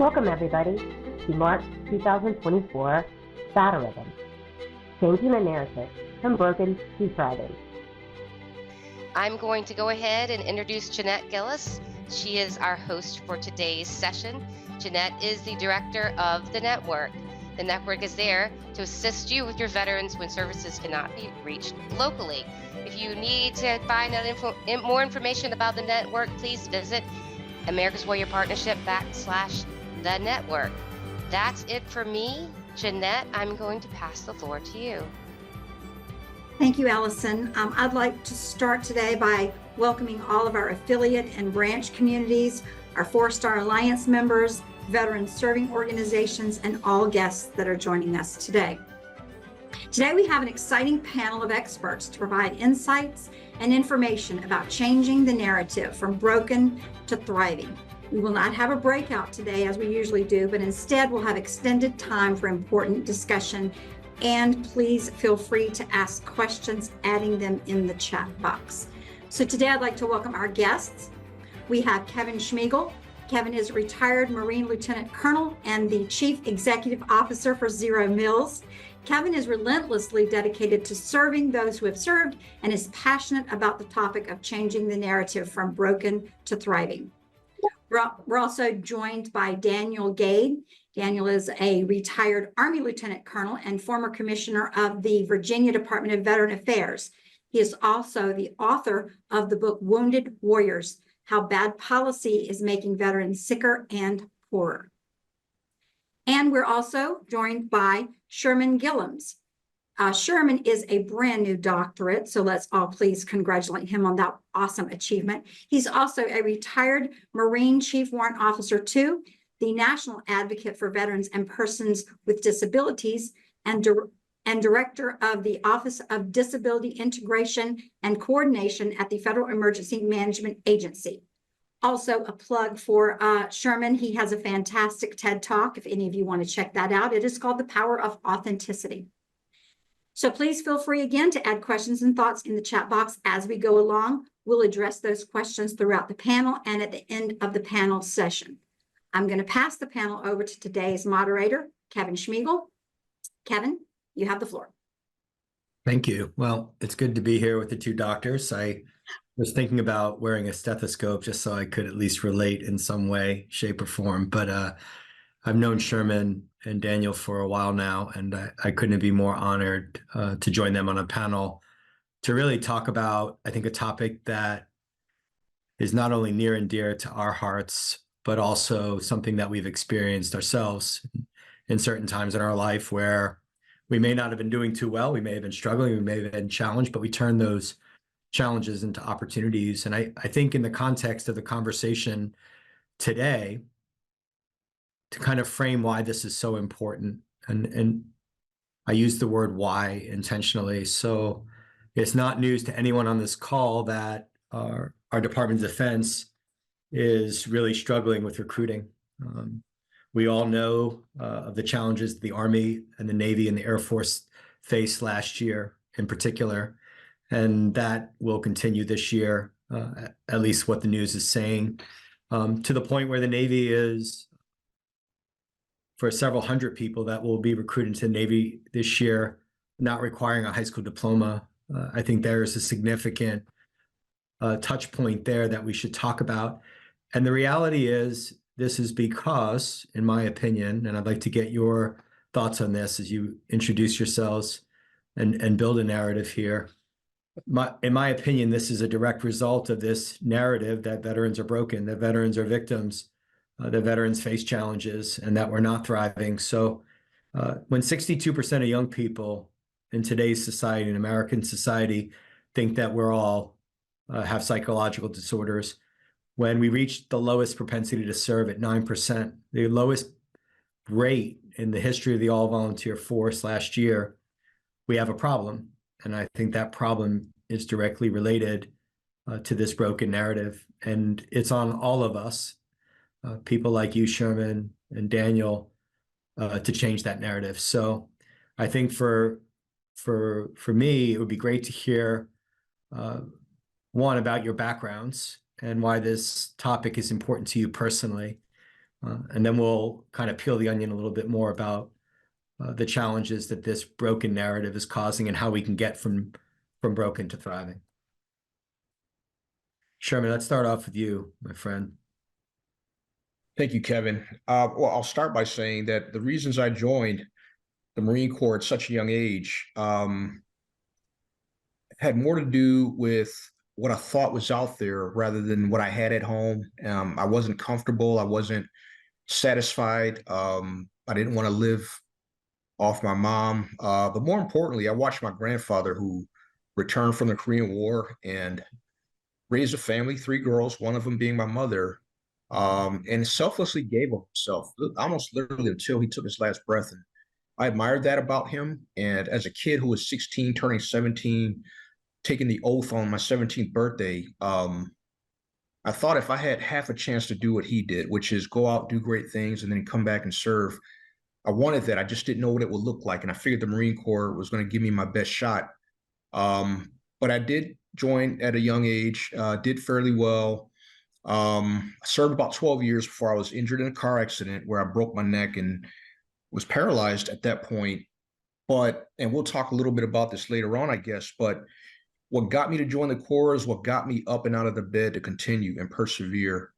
Welcome everybody to March 2024 Satirism, changing the narrative from broken to thriving. I'm going to go ahead and introduce Jeanette Gillis. She is our host for today's session. Jeanette is the director of the network. The network is there to assist you with your veterans when services cannot be reached locally. If you need to find out more information about the network, please visit America's Warrior Partnership /the network. That's it for me. Jeanette, I'm going to pass the floor to you. Thank you, Allison. I'd like to start today by welcoming all of our affiliate and branch communities, our 4-Star Alliance members, veteran serving organizations, and all guests that are joining us today. Today, we have an exciting panel of experts to provide insights and information about changing the narrative from broken to thriving. We will not have a breakout today as we usually do, but instead we'll have extended time for important discussion. And please feel free to ask questions, adding them in the chat box. So today I'd like to welcome our guests. We have Kevin Schmiegel. Kevin is a retired Marine Lieutenant Colonel and the Chief Executive Officer for Zeromils. Kevin is relentlessly dedicated to serving those who have served and is passionate about the topic of changing the narrative from broken to thriving. We're also joined by Daniel Gade. Daniel is a retired Army Lieutenant Colonel and former Commissioner of the Virginia Department of Veteran Affairs. He is also the author of the book Wounded Warriors: How Bad Policy is Making Veterans Sicker and Poorer. And we're also joined by Sherman Gillums. Sherman is a brand new doctorate, so let's all please congratulate him on that awesome achievement. He's also a retired Marine Chief Warrant Officer too, the National Advocate for Veterans and Persons with Disabilities, and Director of the Office of Disability Integration and Coordination at the Federal Emergency Management Agency. Also a plug for Sherman. He has a fantastic TED Talk if any of you want to check that out. It is called The Power of Authenticity. So please feel free again to add questions and thoughts in the chat box as we go along. We'll address those questions throughout the panel and at the end of the panel session. I'm going to pass the panel over to today's moderator, Kevin Schmiegel. Kevin, you have the floor. Thank you. Well, it's good to be here with the two doctors. I was thinking about wearing a stethoscope just so I could at least relate in some way, shape, or form. But I've known Sherman and Daniel for a while now, and I couldn't be more honored to join them on a panel to really talk about, I think, a topic that is not only near and dear to our hearts, but also something that we've experienced ourselves in certain times in our life where we may not have been doing too well, we may have been struggling, we may have been challenged, but we turn those challenges into opportunities. And I think in the context of the conversation today, to kind of frame why this is so important, and I use the word why intentionally. So it's not news to anyone on this call that our Department of Defense is really struggling with recruiting. We all know of the challenges the Army and the Navy and the Air Force faced last year in particular, and that will continue this year, at least what the news is saying, to the point where the Navy is, for several hundred people that will be recruited to the Navy this year, not requiring a high school diploma. I think there is a significant touch point there that we should talk about. And the reality is, this is because, in my opinion, and I'd like to get your thoughts on this as you introduce yourselves and build a narrative here. In my opinion, this is a direct result of this narrative that veterans are broken, that veterans are victims, that veterans face challenges, and that we're not thriving. So when 62% of young people in today's society, in American society, think that we're all have psychological disorders, when we reach the lowest propensity to serve at 9%, the lowest rate in the history of the all-volunteer force last year, we have a problem. And I think that problem is directly related to this broken narrative. And it's on all of us, people like you, Sherman, and Daniel, to change that narrative. So I think for me, it would be great to hear, one, about your backgrounds and why this topic is important to you personally. And then we'll kind of peel the onion a little bit more about the challenges that this broken narrative is causing and how we can get from broken to thriving. Sherman, let's start off with you, my friend. Thank you, Kevin. Well, I'll start by saying that the reasons I joined the Marine Corps at such a young age had more to do with what I thought was out there rather than what I had at home. I wasn't comfortable. I wasn't satisfied. I didn't want to live off my mom. But more importantly, I watched my grandfather, who returned from the Korean War and raised a family, 3 girls, one of them being my mother, and selflessly gave of himself, almost literally until he took his last breath. And I admired that about him. And as a kid who was 16, turning 17, taking the oath on my 17th birthday, I thought if I had half a chance to do what he did, which is go out, do great things, and then come back and serve, I wanted that. I just didn't know what it would look like. And I figured the Marine Corps was going to give me my best shot. But I did join at a young age, did fairly well. I served about 12 years before I was injured in a car accident where I broke my neck and was paralyzed at that point. And we'll talk a little bit about this later on, I guess, but what got me to join the Corps is what got me up and out of the bed to continue and persevere.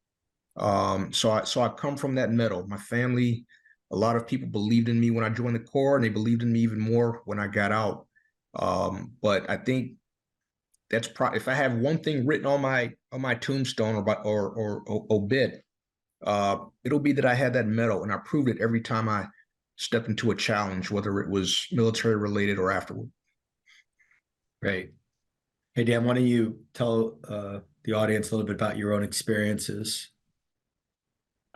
So I come from that metal. My family, a lot of people believed in me when I joined the Corps, and they believed in me even more when I got out. But I think that's probably, if I have one thing written on my tombstone or obit, it'll be that I had that medal, and I proved it every time I stepped into a challenge, whether it was military related or afterward. Great. Hey, Dan, why don't you tell the audience a little bit about your own experiences?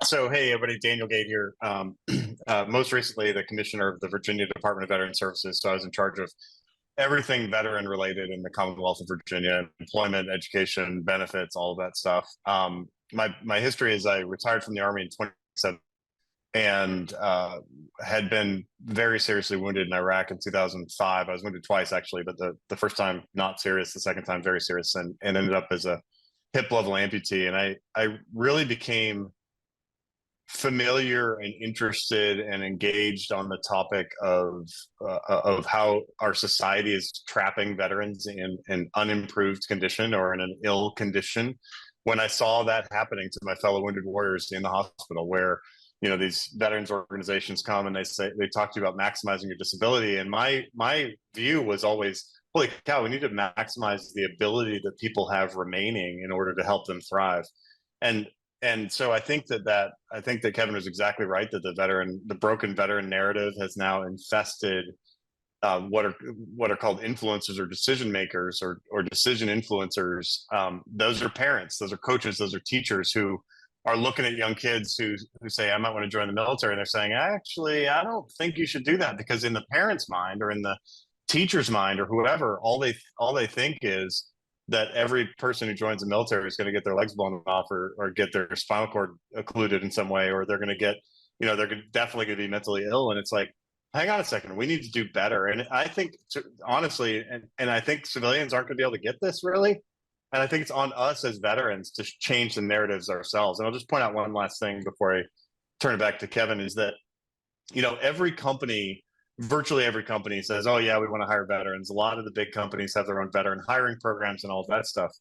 So, hey, everybody, Daniel Gade here. Most recently, the commissioner of the Virginia Department of Veteran Services. So I was in charge of everything veteran related in the Commonwealth of Virginia: employment, education, benefits, all of that stuff. My history is I retired from the Army in 2017 and had been very seriously wounded in Iraq in 2005. I was wounded twice, actually, but the first time not serious, the second time very serious, and ended up as a hip level amputee. And I really became familiar and interested and engaged on the topic of how our society is trapping veterans in an unimproved condition or in an ill condition, when I saw that happening to my fellow wounded warriors in the hospital, where these veterans organizations come and they talk to you about maximizing your disability. And my view was always, holy cow, we need to maximize the ability that people have remaining in order to help them thrive. And so I think that Kevin was exactly right, that the broken veteran narrative has now infested what are called influencers or decision makers or decision influencers. Those are parents, those are coaches, those are teachers who are looking at young kids who say, I might want to join the military. And they're saying, actually, I don't think you should do that, because in the parent's mind or in the teacher's mind or whoever, all they think is that every person who joins the military is going to get their legs blown off or get their spinal cord occluded in some way, or they're going to get, they're definitely going to be mentally ill. And it's like, hang on a second, we need to do better. And I think, honestly, and I think civilians aren't going to be able to get this, really. And I think it's on us as veterans to change the narratives ourselves. And I'll just point out one last thing before I turn it back to Kevin, is that, virtually every company says, oh yeah, we want to hire veterans. A lot of the big companies have their own veteran hiring programs and all of that stuff.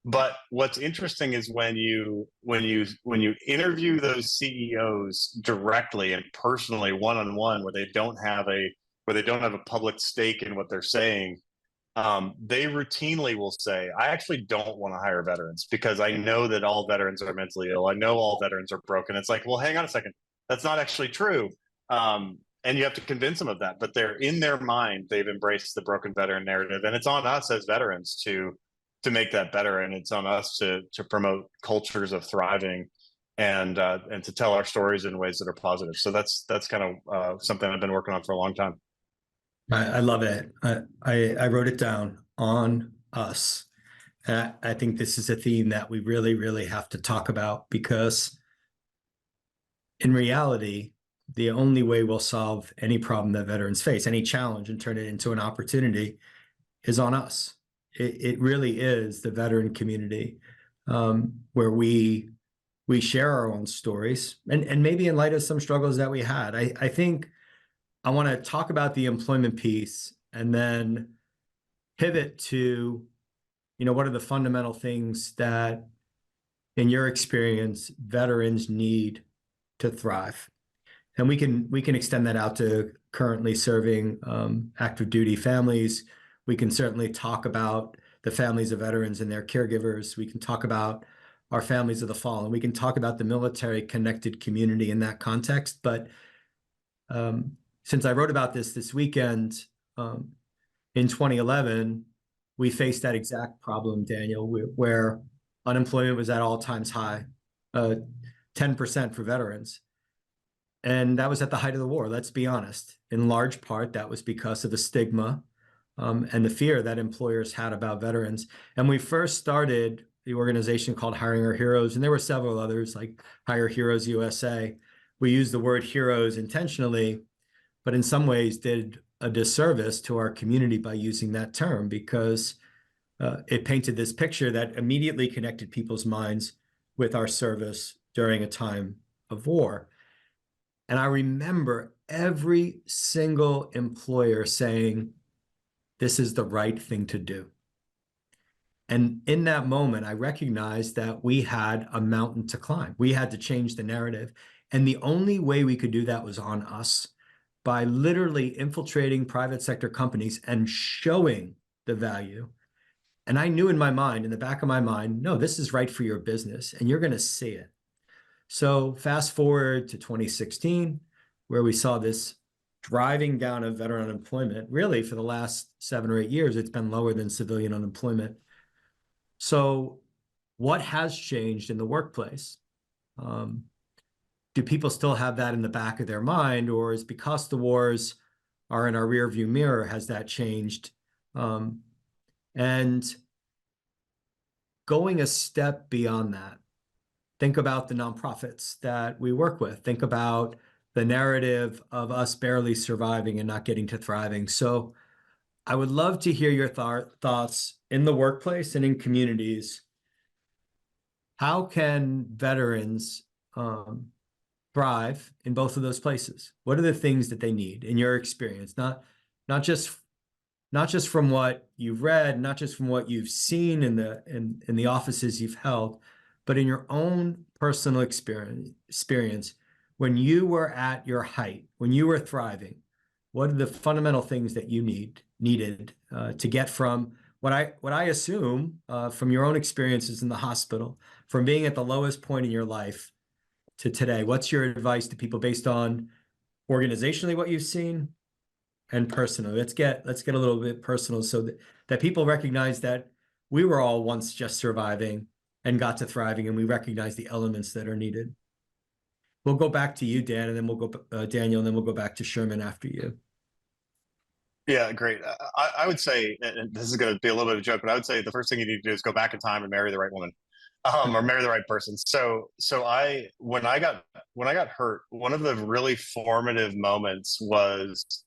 But what's interesting is when you interview those CEOs directly and personally, one-on-one, where they don't have a public stake in what they're saying, they routinely will say, I actually don't want to hire veterans because I know that all veterans are mentally ill. I know all veterans are broken. It's like, well, hang on a second. That's not actually true. And you have to convince them of that. But they're in their mind, they've embraced the broken veteran narrative. And it's on us as veterans to make that better. And it's on us to promote cultures of thriving and to tell our stories in ways that are positive. So that's kind of something I've been working on for a long time. I love it. I wrote it down, on us. I think this is a theme that we really, really have to talk about, because in reality, the only way we'll solve any problem that veterans face, any challenge, and turn it into an opportunity is on us. It really is the veteran community where we we share our own stories, and maybe in light of some struggles that we had. I think I want to talk about the employment piece and then pivot to, what are the fundamental things that, in your experience, veterans need to thrive. And we can extend that out to currently serving active duty families. We can certainly talk about the families of veterans and their caregivers. We can talk about our families of the fallen. We can talk about the military connected community in that context. But since I wrote about this weekend, in 2011, we faced that exact problem, Daniel, where unemployment was at all times high, 10% for veterans. And that was at the height of the war, let's be honest. In large part, that was because of the stigma and the fear that employers had about veterans. And we first started the organization called Hiring Our Heroes, and there were several others like Hire Heroes USA. We used the word heroes intentionally, but in some ways did a disservice to our community by using that term, because it painted this picture that immediately connected people's minds with our service during a time of war. And I remember every single employer saying, this is the right thing to do. And in that moment, I recognized that we had a mountain to climb. We had to change the narrative. And the only way we could do that was on us, by literally infiltrating private sector companies and showing the value. And I knew in my mind, in the back of my mind, no, this is right for your business and you're going to see it. So fast forward to 2016, where we saw this driving down of veteran unemployment. Really, for the last 7 or 8 years, it's been lower than civilian unemployment. So what has changed in the workplace? Do people still have that in the back of their mind, or is because the wars are in our rearview mirror, has that changed? And going a step beyond that, think about the nonprofits that we work with. Think about the narrative of us barely surviving and not getting to thriving. So I would love to hear your thoughts in the workplace and in communities. How can veterans thrive in both of those places? What are the things that they need in your experience? Not just from what you've read, not just from what you've seen in the offices you've held, but in your own personal experience, when you were at your height, when you were thriving, what are the fundamental things that you needed to get from what I assume from your own experiences in the hospital, from being at the lowest point in your life to today? What's your advice to people based on organizationally what you've seen and personally? Let's get a little bit personal, so that people recognize that we were all once just surviving and got to thriving, and we recognize the elements that are needed. We'll go back to you, Dan, and then we'll go Daniel, and then we'll go back to Sherman after you. Yeah, great. I would say, and this is going to be a little bit of a joke, but I would say the first thing you need to do is go back in time and marry the right woman, or marry the right person. So when I got hurt, one of the really formative moments was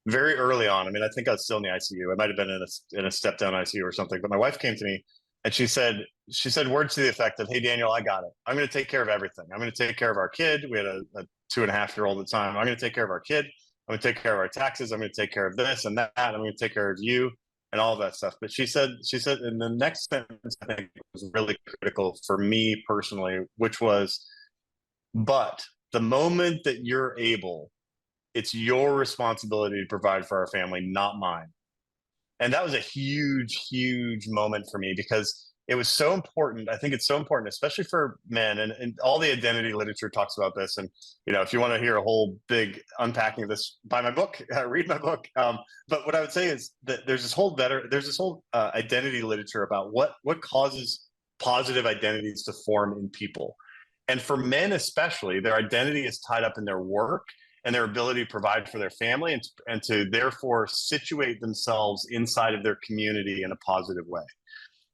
very early on. I mean, I think I was still in the ICU. I might have been in a step down ICU or something, but my wife came to me and she said words to the effect of, "Hey, Daniel, I got it. I'm going to take care of everything. I'm going to take care of our kid." We had a 2.5-year-old at the time. "I'm going to take care of our kid. I'm going to take care of our taxes. I'm going to take care of this and that. I'm going to take care of you," and all of that stuff. But she said, in the next sentence, I think was really critical for me personally, which was, "But the moment that you're able, it's your responsibility to provide for our family, not mine." And that was a huge, huge moment for me, because it was so important. I think it's so important, especially for men, and all the identity literature talks about this. And, if you want to hear a whole big unpacking of this, buy my book, read my book. But what I would say is that there's this whole identity literature about what causes positive identities to form in people. And for men especially, their identity is tied up in their work and their ability to provide for their family, and to therefore situate themselves inside of their community in a positive way.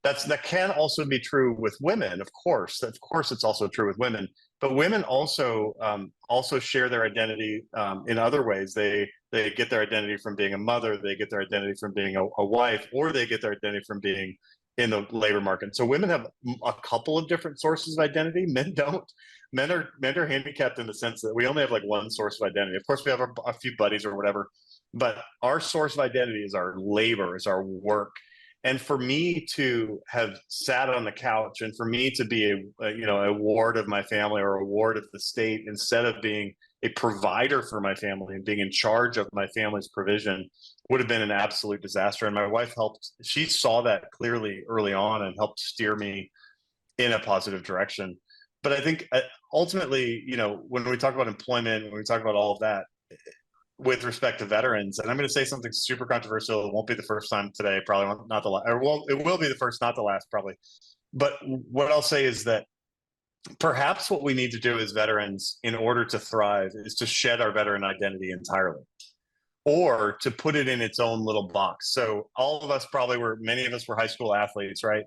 That can also be true with women, of course. Of course, it's also true with women. But women also share their identity in other ways. They get their identity from being a mother. They get their identity from being a wife, or they get their identity from being in the labor market. So women have a couple of different sources of identity. Men don't. Men are handicapped in the sense that we only have like one source of identity. Of course, we have a few buddies or whatever, but our source of identity is our labor, is our work. And for me to have sat on the couch, and for me to be a ward of my family or a ward of the state, instead of being a provider for my family and being in charge of my family's provision, would have been an absolute disaster. And my wife helped. She saw that clearly early on and helped steer me in a positive direction. But I think ultimately, when we talk about employment, when we talk about all of that, with respect to veterans, and I'm going to say something super controversial. It won't be the first time today, probably not the last, or it will be the first, not the last, probably. But what I'll say is that perhaps what we need to do as veterans in order to thrive is to shed our veteran identity entirely, or to put it in its own little box. So all of us many of us were high school athletes, right?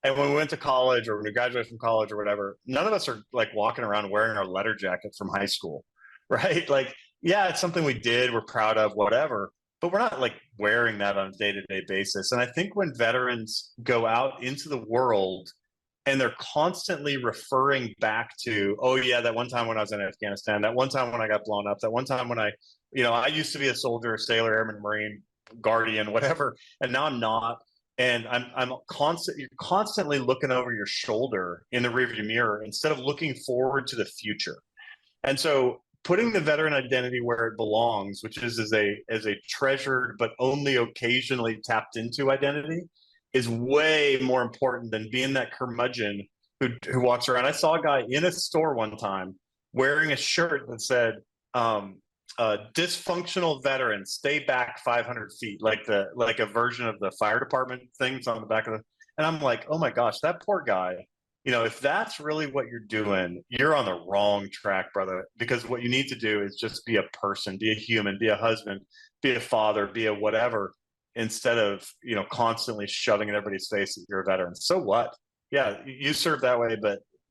And when we went to college or when we graduated from college or whatever, none of us are like walking around wearing our letter jacket from high school, right? Like, yeah, it's something we did, we're proud of, whatever, but we're not like wearing that on a day-to-day basis. And I think when veterans go out into the world and they're constantly referring back to, oh yeah, that one time when I was in Afghanistan, that one time when I got blown up, that one time when I used to be a soldier, sailor, airman, Marine, guardian, whatever, and now I'm not. And you're constantly looking over your shoulder in the rearview mirror instead of looking forward to the future. And so putting the veteran identity where it belongs, which is as a treasured but only occasionally tapped into identity, is way more important than being that curmudgeon who walks around. I saw a guy in a store one time wearing a shirt that said, dysfunctional veterans, stay back 500 feet, like a version of the fire department things on the back of the, and I'm like, oh my gosh, that poor guy. If that's really what you're doing, you're on the wrong track, brother, because what you need to do is just be a person, be a human, be a husband, be a father, be a whatever, instead of, constantly shoving in everybody's face that you're a veteran. So what? Yeah, you serve that way,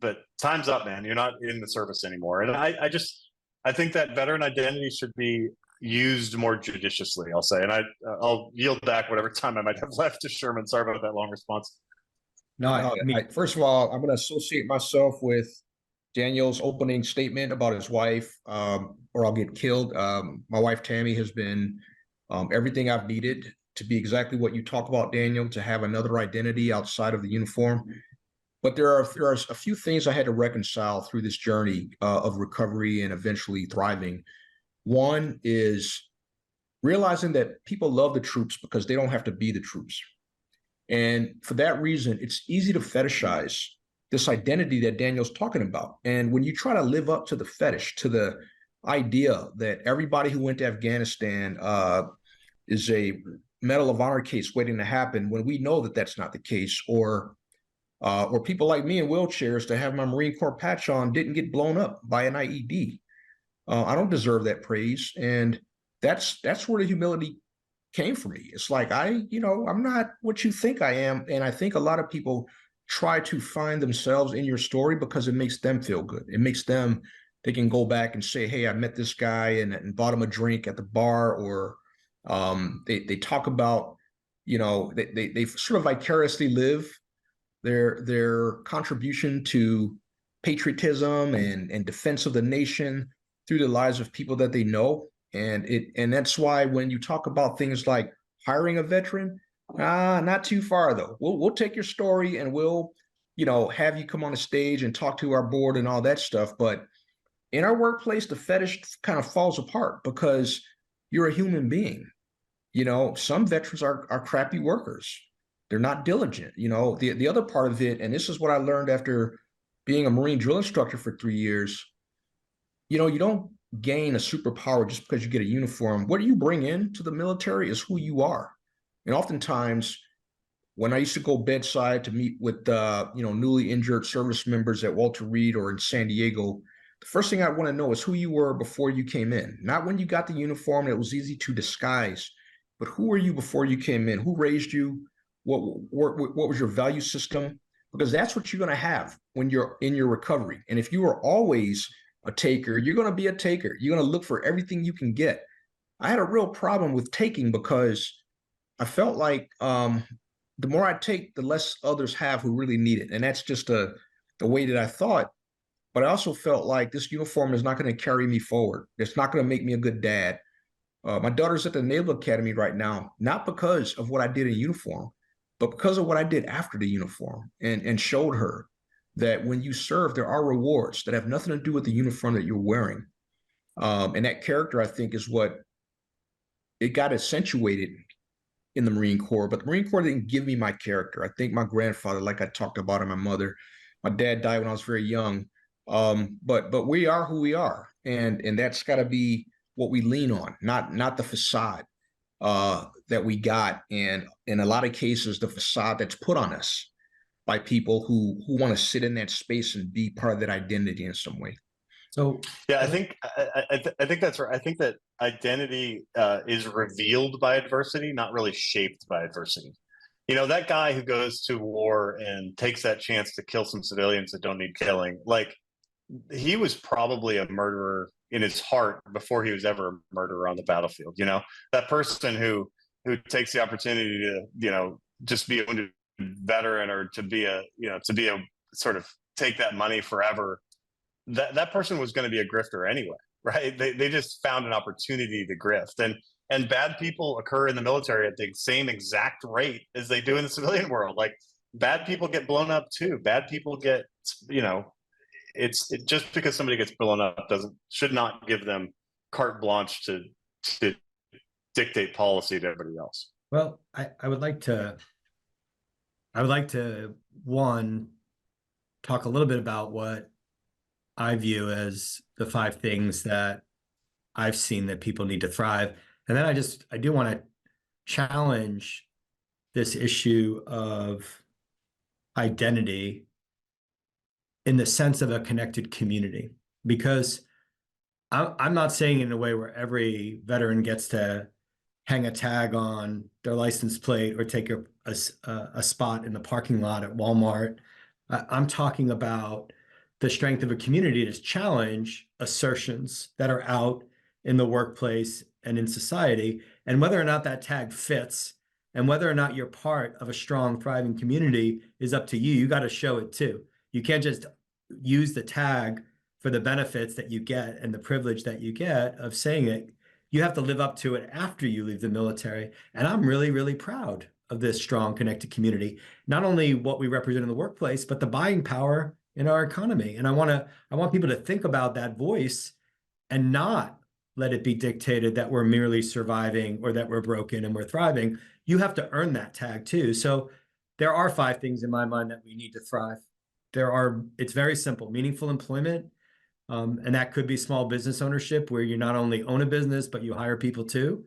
but time's up, man. You're not in the service anymore. And I think that veteran identity should be used more judiciously, I'll say. And I'll yield back whatever time I might have left to Sherman. Sorry about that long response. No, first of all, I'm going to associate myself with Daniel's opening statement about his wife, or I'll get killed. My wife, Tammy, has been everything I've needed to be exactly what you talk about, Daniel, to have another identity outside of the uniform. But there are a few things I had to reconcile through this journey of recovery and eventually thriving. One is realizing that people love the troops because they don't have to be the troops. And for that reason, it's easy to fetishize this identity that Daniel's talking about. And when you try to live up to the fetish, to the idea that everybody who went to Afghanistan is a Medal of Honor case waiting to happen, when we know that that's not the case, or people like me in wheelchairs to have my Marine Corps patch on didn't get blown up by an IED. I don't deserve that praise. And that's where the humility came for me. It's like, I'm not what you think I am. And I think a lot of people try to find themselves in your story because it makes them feel good. It makes them, they can go back and say, hey, I met this guy and bought him a drink at the bar, or they talk about, they sort of vicariously live their contribution to patriotism and defense of the nation through the lives of people that they know. And that's why when you talk about things like hiring a veteran, not too far though. We'll take your story and we'll, have you come on the stage and talk to our board and all that stuff. But in our workplace, the fetish kind of falls apart because you're a human being. Some veterans are crappy workers. They're not diligent. The other part of it, and this is what I learned after being a Marine drill instructor for 3 years, you don't gain a superpower just because you get a uniform. What you bring into the military is who you are. And oftentimes, when I used to go bedside to meet with newly injured service members at Walter Reed or in San Diego, the first thing I want to know is who you were before you came in. Not when you got the uniform that was easy to disguise, but who were you before you came in? Who raised you? What was your value system? Because that's what you're going to have when you're in your recovery. And if you are always a taker, you're going to be a taker. You're going to look for everything you can get. I had a real problem with taking because I felt like the more I take, the less others have who really need it. And that's just the way that I thought. But I also felt like this uniform is not going to carry me forward. It's not going to make me a good dad. My daughter's at the Naval Academy right now, not because of what I did in uniform, but because of what I did after the uniform, and showed her that when you serve, there are rewards that have nothing to do with the uniform that you're wearing. And that character, I think, is what it got accentuated in the Marine Corps. But the Marine Corps didn't give me my character. I think my grandfather, like I talked about, and my mother, my dad died when I was very young. But we are who we are, and that's got to be what we lean on, not the facade that we got, and in a lot of cases, the facade that's put on us by people who want to sit in that space and be part of that identity in some way. So yeah, I think that's right. I think that identity is revealed by adversity, not really shaped by adversity. You know, that guy who goes to war and takes that chance to kill some civilians that don't need killing, like, he was probably a murderer in his heart before he was ever a murderer on the battlefield. You know, that person who takes the opportunity to, you know, just be a wounded veteran, or to be a sort of take that money forever. That person was going to be a grifter anyway, right? They just found an opportunity to grift, and bad people occur in the military at the same exact rate as they do in the civilian world. Like, bad people get blown up too. Bad people get, you know, just because somebody gets blown up should not give them carte blanche to dictate policy to everybody else. well, I would like to one, talk a little bit about what I view as the 5 things that I've seen that people need to thrive. And then I do want to challenge this issue of identity in the sense of a connected community, because I'm not saying in a way where every veteran gets to hang a tag on their license plate or take a spot in the parking lot at Walmart. I'm talking about the strength of a community to challenge assertions that are out in the workplace and in society, and whether or not that tag fits and whether or not you're part of a strong, thriving community is up to you. You got to show it too. You can't just use the tag for the benefits that you get and the privilege that you get of saying it. You have to live up to it after you leave the military. And I'm really, really proud of this strong, connected community, not only what we represent in the workplace, but the buying power in our economy. And I want people to think about that voice and not let it be dictated that we're merely surviving or that we're broken and we're thriving. You have to earn that tag too. So there are 5 things in my mind that we need to thrive. It's very simple: meaningful employment. And that could be small business ownership, where you not only own a business, but you hire people too.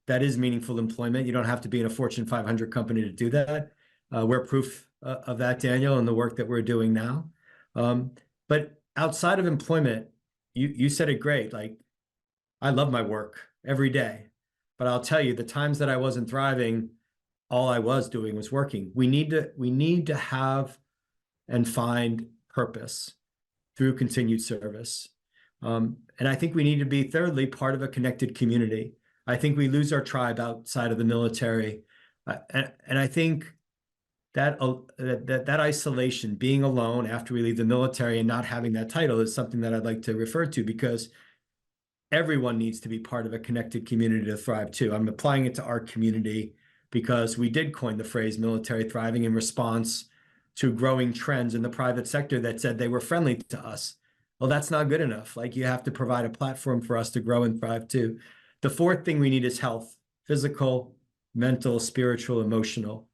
That is meaningful employment. You don't have to be in a Fortune 500 company to do that. We're proof of that, Daniel, and the work that we're doing now. But outside of employment, you said it great. Like, I love my work every day, but I'll tell you, the times that I wasn't thriving, all I was doing was working. We need to have and find purpose through continued service. And I think we need to be, thirdly, part of a connected community. I think we lose our tribe outside of the military. And I think that isolation, being alone after we leave the military and not having that title, is something that I'd like to refer to, because everyone needs to be part of a connected community to thrive too. I'm applying it to our community because we did coin the phrase military thriving in response to growing trends in the private sector that said they were friendly to us. Well, that's not good enough. Like, you have to provide a platform for us to grow and thrive too. The 4th thing we need is health: physical, mental, spiritual, emotional.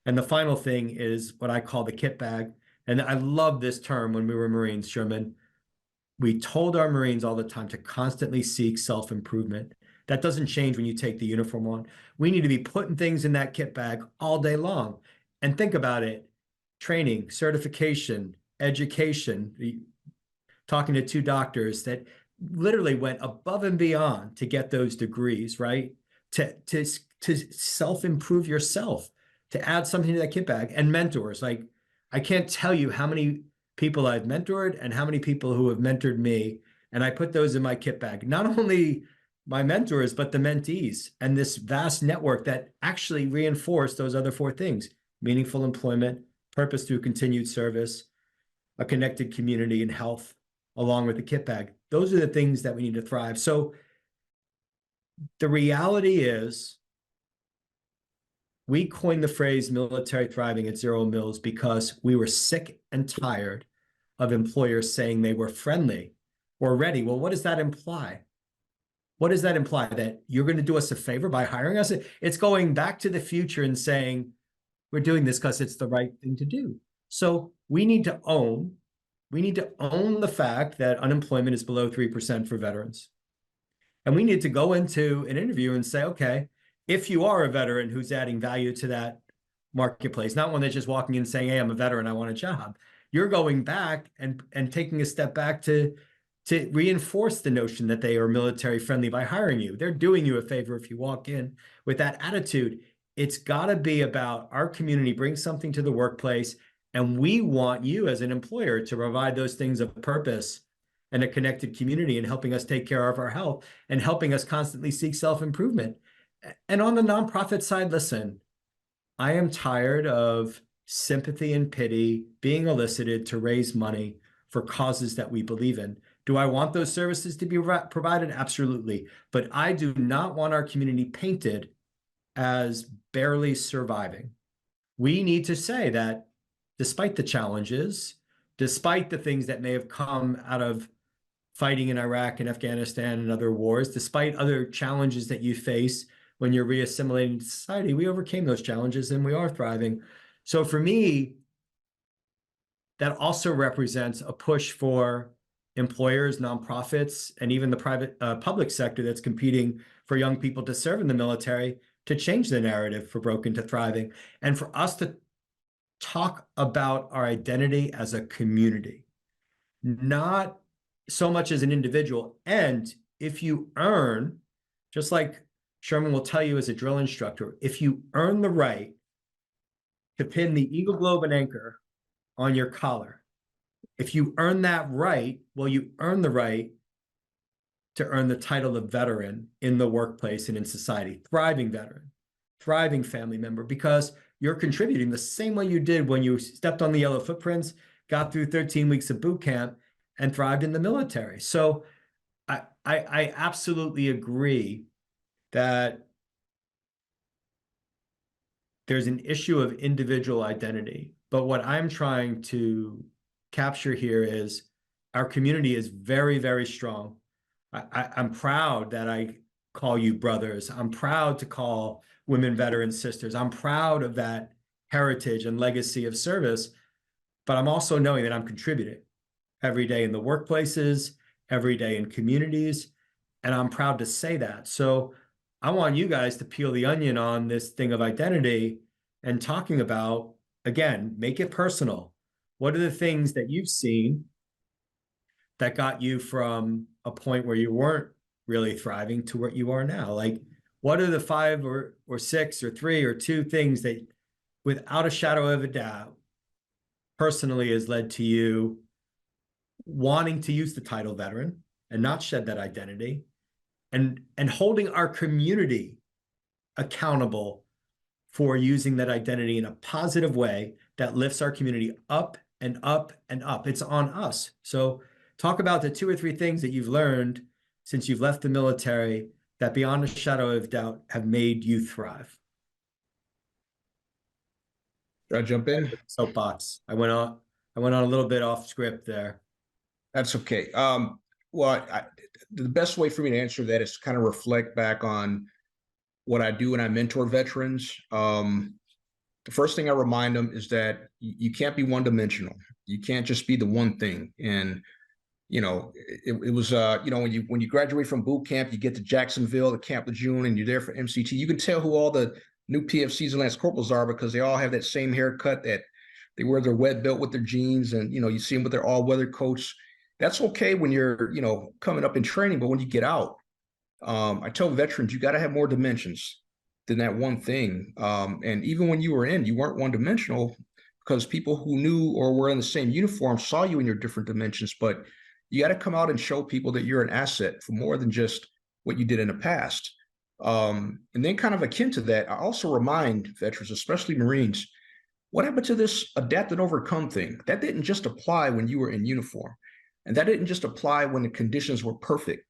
And the final thing is what I call the kit bag. And I love this term. When we were Marines, Sherman, we told our Marines all the time to constantly seek self-improvement. That doesn't change when you take the uniform on. We need to be putting things in that kit bag all day long. And think about it: training, certification, education. Talking to 2 doctors that literally went above and beyond to get those degrees, right? To self-improve yourself, to add something to that kit bag. And mentors. Like, I can't tell you how many people I've mentored and how many people who have mentored me, and I put those in my kit bag. Not only my mentors, but the mentees and this vast network that actually reinforce those other four things: meaningful employment, purpose through continued service, a connected community, and health, along with the kit bag. Those are the things that we need to thrive. So the reality is, we coined the phrase military thriving at Zeromils because we were sick and tired of employers saying they were friendly or ready. Well, what does that imply? What does that imply? That you're going to do us a favor by hiring us? It's going back to the future and saying, we're doing this because it's the right thing to do. So we need to own the fact that unemployment is below 3% for veterans. And we need to go into an interview and say, okay, if you are a veteran who's adding value to that marketplace, not one that's just walking in saying, hey, I'm a veteran, I want a job. You're going back and taking a step back to reinforce the notion that they are military friendly by hiring you. They're doing you a favor if you walk in with that attitude. It's got to be about our community brings something to the workplace, and we want you as an employer to provide those things of purpose and a connected community, and helping us take care of our health and helping us constantly seek self-improvement. And on the nonprofit side, listen, I am tired of sympathy and pity being elicited to raise money for causes that we believe in. Do I want those services to be provided? Absolutely. But I do not want our community painted as barely surviving. We need to say that despite the challenges, despite the things that may have come out of fighting in Iraq and Afghanistan and other wars, despite other challenges that you face when you're reassimilating to society, we overcame those challenges and we are thriving. So for me, that also represents a push for employers, nonprofits, and even the private public sector that's competing for young people to serve in the military to change the narrative for broken to thriving, and for us to talk about our identity as a community, not so much as an individual. And if you earn, just like Sherman will tell you as a drill instructor, if you earn the right to pin the Eagle Globe and Anchor on your collar, if you earn that right, well, you earn the right to earn the title of veteran in the workplace and in society, thriving veteran, thriving family member, because you're contributing the same way you did when you stepped on the yellow footprints, got through 13 weeks of boot camp, and thrived in the military. So I absolutely agree that there's an issue of individual identity. But what I'm trying to capture here is our community is very, very strong. I'm proud that I call you brothers. I'm proud to call women veterans sisters. I'm proud of that heritage and legacy of service, but I'm also knowing that I'm contributing every day in the workplaces, every day in communities, and I'm proud to say that. So I want you guys to peel the onion on this thing of identity and talking about, again, make it personal. What are the things that you've seen that got you from a point where you weren't really thriving to where you are now? Like, what are the 5 or 6 or 3 or 2 things that, without a shadow of a doubt, personally has led to you wanting to use the title veteran and not shed that identity, and holding our community accountable for using that identity in a positive way that lifts our community up and up and up? It's on us. So talk about the 2 or 3 things that you've learned since you've left the military that, beyond a shadow of doubt, have made you thrive. Should I jump in? Soapbox. I went on a little bit off script there. That's okay. Well, the best way for me to answer that is to kind of reflect back on what I do when I mentor veterans. The first thing I remind them is that you can't be one-dimensional. You can't just be the one thing. And you know, it was you know, when you graduate from boot camp, you get to Jacksonville, the Camp Lejeune, and you're there for MCT. You can tell who all the new PFCs and Lance Corporals are because they all have that same haircut, that they wear their wet belt with their jeans, and you know, you see them with their all-weather coats. That's okay when you're, you know, coming up in training, but when you get out, I tell veterans, you got to have more dimensions than that one thing. And even when you were in, you weren't one-dimensional because people who knew or were in the same uniform saw you in your different dimensions. But you got to come out and show people that you're an asset for more than just what you did in the past. And then kind of akin to that, I also remind veterans, especially Marines, what happened to this adapt and overcome thing? That didn't just apply when you were in uniform. And that didn't just apply when the conditions were perfect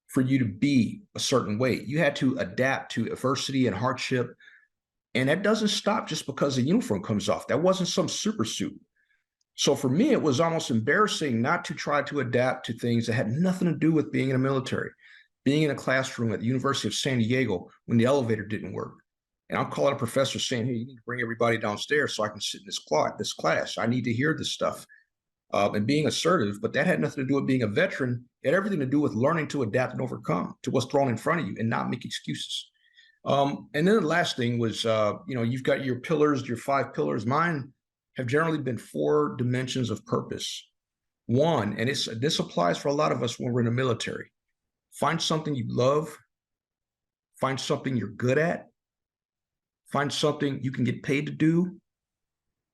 for you to be a certain way. You had to adapt to adversity and hardship. And that doesn't stop just because the uniform comes off. That wasn't some super suit. So for me, it was almost embarrassing not to try to adapt to things that had nothing to do with being in the military, being in a classroom at the University of San Diego when the elevator didn't work. And I'm calling a professor saying, hey, you need to bring everybody downstairs so I can sit in this class. I need to hear this stuff. And being assertive, but that had nothing to do with being a veteran. It had everything to do with learning to adapt and overcome to what's thrown in front of you and not make excuses. And then the last thing was, you've got your pillars, your 5 pillars. Mine have generally been 4 dimensions of purpose. One, and this applies for a lot of us when we're in the military. Find something you love. Find something you're good at. Find something you can get paid to do.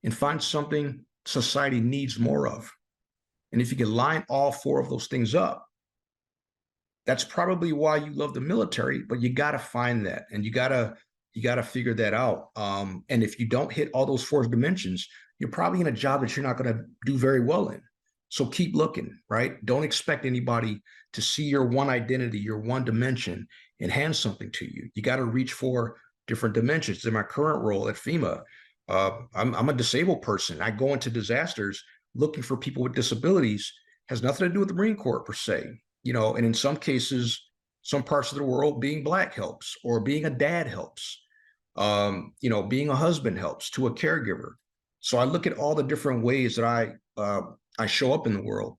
And find something society needs more of. And if you can line all 4 of those things up, that's probably why you love the military, but you got to find that and you got to figure that out. And if you don't hit all those 4 dimensions, you're probably in a job that you're not going to do very well in. So keep looking, right? Don't expect anybody to see your one identity, your one dimension, and hand something to you. You got to reach for different dimensions. In my current role at FEMA, I'm a disabled person. I go into disasters looking for people with disabilities. Has nothing to do with the Marine Corps per se, and in some cases, some parts of the world, being Black helps, or being a dad helps, being a husband helps to a caregiver. So I look at all the different ways that I show up in the world,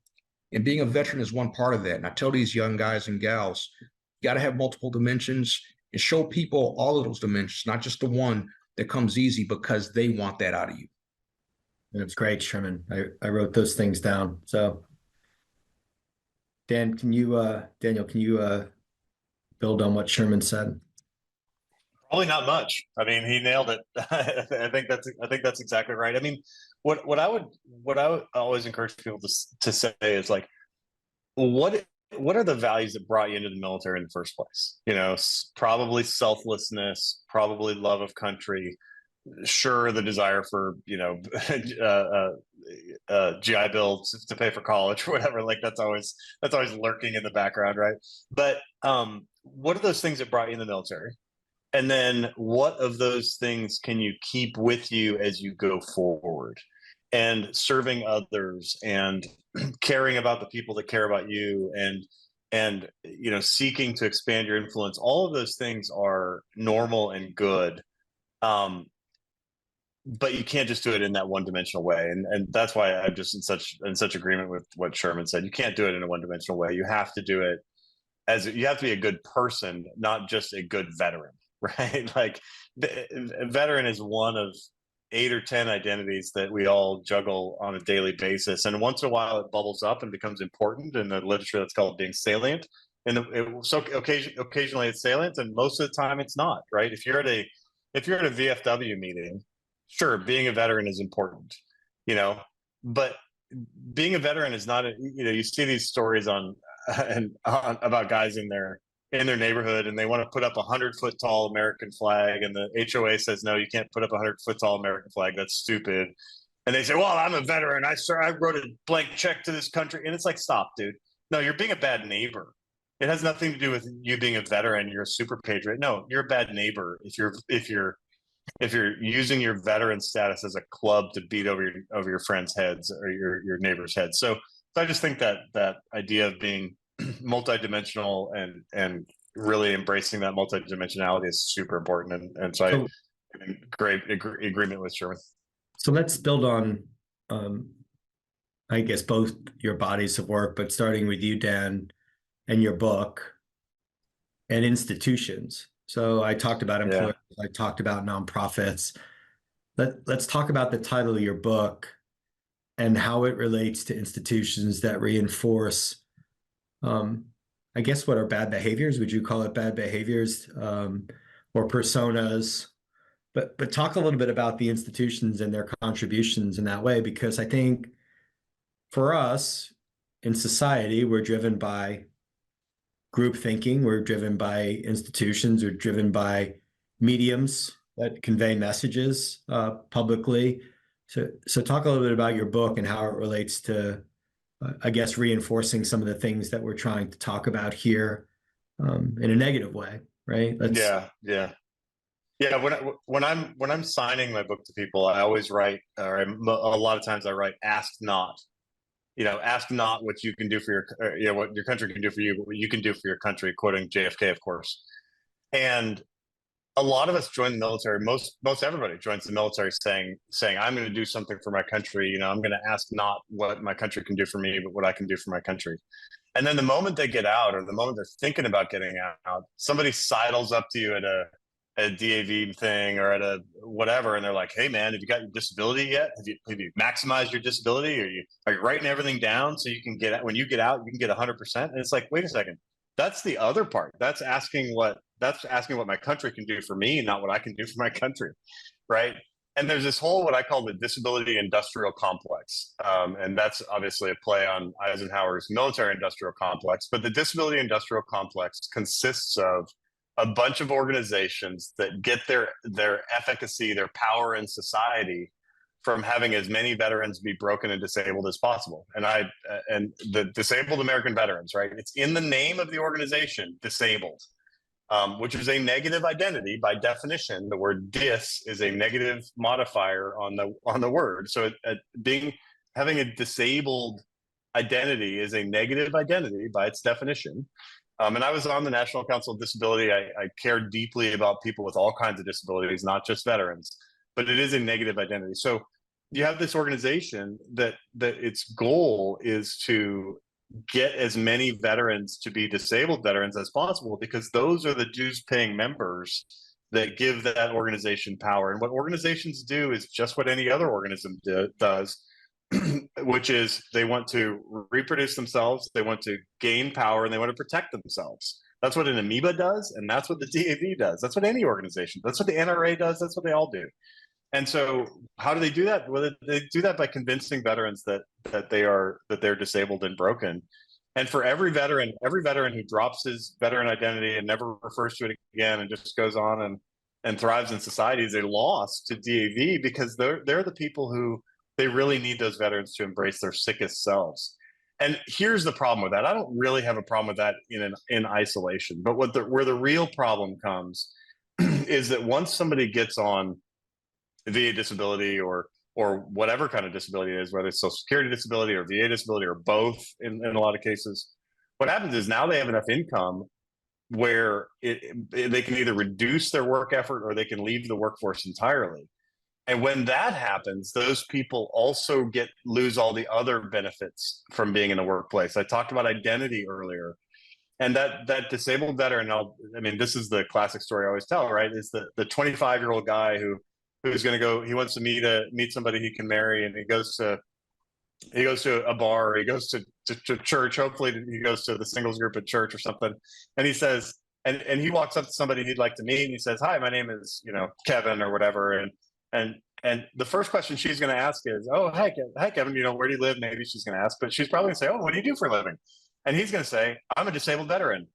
and being a veteran is one part of that. And I tell these young guys and gals, you got to have multiple dimensions and show people all of those dimensions, not just the one that comes easy because they want that out of you. That's great, Sherman. I wrote those things down. So Daniel, can you build on what Sherman said? Probably not much. I mean, he nailed it. I think that's exactly right. I mean, what I would always encourage people to say is like, what are the values that brought you into the military in the first place? Probably selflessness, probably love of country, sure, the desire for GI Bill to pay for college or whatever. Like that's always lurking in the background, right? But what are those things that brought you in the military? And then what of those things can you keep with you as you go forward? And serving others and caring about the people that care about you and seeking to expand your influence. All of those things are normal and good. But you can't just do it in that one-dimensional way. And that's why I'm just in such agreement with what Sherman said. You can't do it in a one-dimensional way. You have to do it you have to be a good person, not just a good veteran, right? Like a veteran is one of 8 or 10 identities that we all juggle on a daily basis. And once in a while it bubbles up and becomes important in the literature. That's called being salient. And occasionally it's salient, and most of the time it's not, right? If you're at a VFW meeting, sure, being a veteran is important, but being a veteran is not you see these stories about guys in their neighborhood, and they want to put up 100-foot tall American flag, and the HOA says, no, you can't put up 100-foot tall American flag. That's stupid. And they say, well, I'm a veteran. I wrote a blank check to this country. And it's like, stop, dude. No, you're being a bad neighbor. It has nothing to do with you being a veteran. You're a super patriot. No, you're a bad neighbor if you're using your veteran status as a club to beat over your friends' heads or your neighbors' heads. So I just think that idea of being multidimensional and really embracing that multidimensionality is super important. And so I'm in great agreement with Sherman. So let's build on, I guess, both your bodies of work, but starting with you, Dan, and your book and institutions. So I talked about employers, I talked about nonprofits. Let's talk about the title of your book and how it relates to institutions that reinforce, I guess, what are bad behaviors? Would you call it bad behaviors or personas? But talk a little bit about the institutions and their contributions in that way, because I think for us in society, we're driven by group thinking. We're driven by institutions. We're driven by mediums that convey messages publicly. So talk a little bit about your book and how it relates to, I guess, reinforcing some of the things that we're trying to talk about here in a negative way, right? Yeah. When I'm signing my book to people, I always write, or a lot of times I write, "Ask not." Ask not what you can do for what your country can do for you, but what you can do for your country, quoting JFK, of course. And a lot of us join the military. Most everybody joins the military saying, "I'm going to do something for my country. I'm going to ask not what my country can do for me, but what I can do for my country." And then the moment they get out, or the moment they're thinking about getting out, somebody sidles up to you at a DAV thing or at a whatever, and they're like, "Hey man, have you got your disability yet? Have you maximized your disability? Are you writing everything down so you can get out, when you get out, you can get 100%?" And it's like, wait a second, that's the other part. That's asking what my country can do for me, not what I can do for my country, right? And there's this whole, what I call the disability industrial complex. And that's obviously a play on Eisenhower's military industrial complex. But the disability industrial complex consists of a bunch of organizations that get their efficacy, their power in society from having as many veterans be broken and disabled as possible. And the disabled American veterans, right? It's in the name of the organization, disabled. Which is a negative identity by definition. The word "dis" is a negative modifier on the word. So having a disabled identity is a negative identity by its definition. And I was on the National Council of Disability. I care deeply about people with all kinds of disabilities, not just veterans, but it is a negative identity. So you have this organization that its goal is to get as many veterans to be disabled veterans as possible, because those are the dues paying members that give that organization power. And what organizations do is just what any other organism does, which is they want to reproduce themselves, they want to gain power, and they want to protect themselves. That's what an amoeba does, and that's what the DAV does. That's what any organization, that's what the NRA does, that's what they all do. And so how do they do that? Well, they do that by convincing veterans that they're disabled and broken. And for every veteran who drops his veteran identity and never refers to it again and just goes on and thrives in society is a loss to DAV, because they're the people who, they really need those veterans to embrace their sickest selves. And here's the problem with that. I don't really have a problem with that in isolation, but where the real problem comes is that once somebody gets on VA disability or whatever kind of disability it is, whether it's Social Security disability or VA disability or both in a lot of cases, what happens is now they have enough income where they can either reduce their work effort or they can leave the workforce entirely. And when that happens, those people also lose all the other benefits from being in the workplace. I talked about identity earlier. And that disabled veteran, this is the classic story I always tell, right? Is the 25-year-old guy who's going to go, he wants to meet somebody he can marry, and he goes to a bar, or he goes to church. Hopefully he goes to the singles group at church or something. And he says, and he walks up to somebody he'd like to meet, and he says, "Hi, my name is, Kevin," or whatever. And the first question she's going to ask is, "Oh, hi Kevin, where do you live?" Maybe she's going to ask, but she's probably going to say, "Oh, what do you do for a living?" And he's going to say, "I'm a disabled veteran."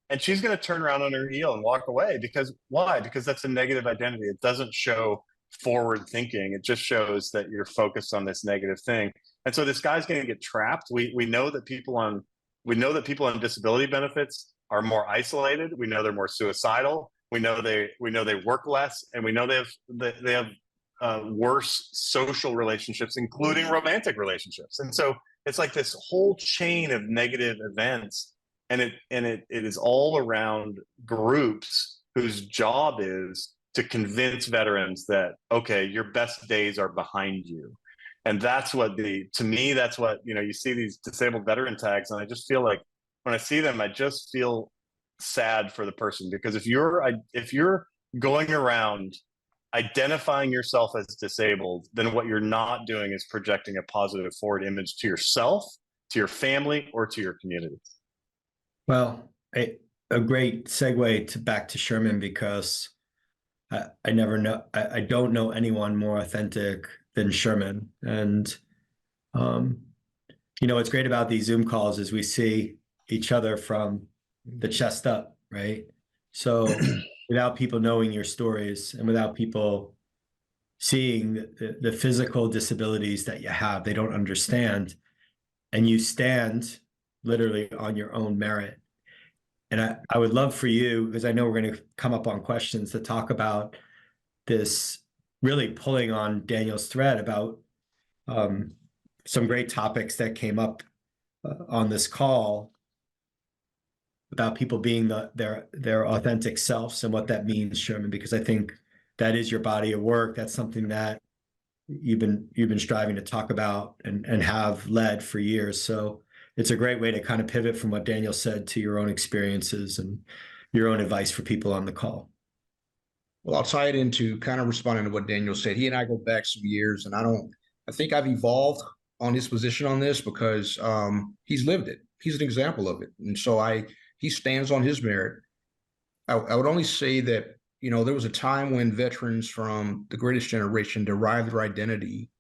And she's going to turn around on her heel and walk away. Because why? Because that's a negative identity. It doesn't show forward thinking. It just shows that you're focused on this negative thing. And so this guy's going to get trapped. We know that people on disability benefits are more isolated. We know they're more suicidal. We know they work less, and we know they have worse social relationships, including romantic relationships. And so it's like this whole chain of negative events, and it is all around groups whose job is to convince veterans that, okay, your best days are behind you. And that's what to me, that's what, you see these disabled veteran tags, and I just feel like when I see them, I just feel sad for the person, because if you're going around identifying yourself as disabled, then what you're not doing is projecting a positive forward image to yourself, to your family, or to your community. Well, a great segue back to Sherman, because I don't know anyone more authentic than Sherman. And, what's great about these Zoom calls is we see each other from the chest up, right? So without people knowing your stories and without people seeing the physical disabilities that you have, they don't understand. And you stand literally on your own merit. And I would love for you, because I know we're going to come up on questions, to talk about this, really pulling on Daniel's thread about some great topics that came up on this call about people being their authentic selves and what that means, Sherman, because I think that is your body of work. That's something that you've been striving to talk about and have led for years. So it's a great way to kind of pivot from what Daniel said to your own experiences and your own advice for people on the call. Well, I'll tie it into kind of responding to what Daniel said. He and I go back some years, and I think I've evolved on his position on this because he's lived it. He's an example of it. And so he stands on his merit. I would only say that, there was a time when veterans from the greatest generation derived their identity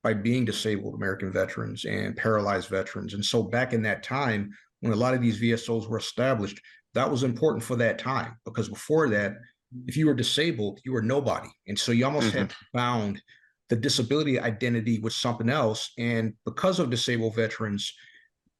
by being disabled American veterans and paralyzed veterans. And so back in that time, when a lot of these VSOs were established, that was important for that time, because before that, if you were disabled, you were nobody. And so you almost had bound the disability identity with something else. And because of disabled veterans,